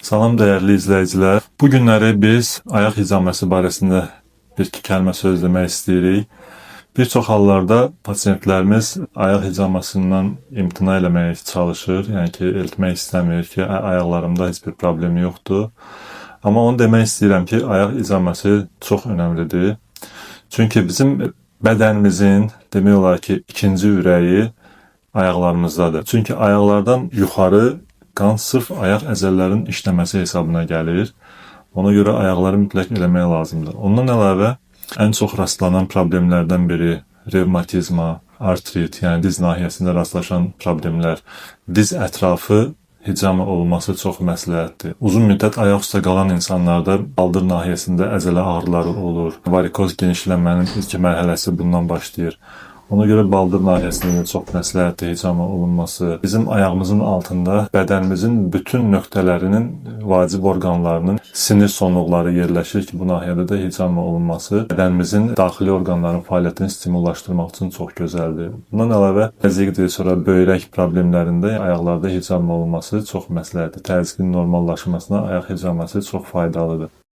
Salam dəyərli izləyicilər. Bu günləri biz ayaq hicaməsi barəsində bir-iki kəlmə söz demək istəyirik. Bir çox hallarda pasientlərimiz ayaq hicamasından imtina eləməyə çalışır. Yəni ki, eltmək istəmir ki, ayaqlarımda heç bir problem yoxdur. Amma onu demək istəyirəm ki, ayaq hicaməsi çox önəmlidir. Çünki bizim bədənimizin demək olar ki, ikinci ürəyi ayaqlarımızdadır. Çünki ayaqlardan yuxarı qan sırf ayaq əzələlərinin işləməsi hesabına gəlir. Ona görə ayaqları mütləq eləmək lazımdır. Ondan əlavə ən çox rastlanan problemlərdən biri revmatizma, artrit, yəni diz nahiyəsində rastlaşan problemlər, diz ətrafı hicamı olması çox məsləhətdir. Uzun müddət ayaq üstə qalan insanlarda baldır nahiyəsində əzələ ağrıları olur. Varikoz genişlənmənin ilk mərhələsi bundan başlayır. Ona görə baldır nahiyəsində çox məsləhətli hicama olunması, bizim ayağımızın altında bədənimizin bütün nöqtələrinin, vacib orqanlarının sinir sonluqları yerləşir ki, bu nahiyədə də hicama olunması bədənimizin daxili orqanların fəaliyyətini stimullaşdırmaq üçün çox gözəldir. Bundan əlavə, təzyiqdir, sonra böyrək problemlərində ayaqlarda hicama olunması çox məsləhətdir. Təzyiqin normallaşmasına ayaq hicaması çox faydalıdır.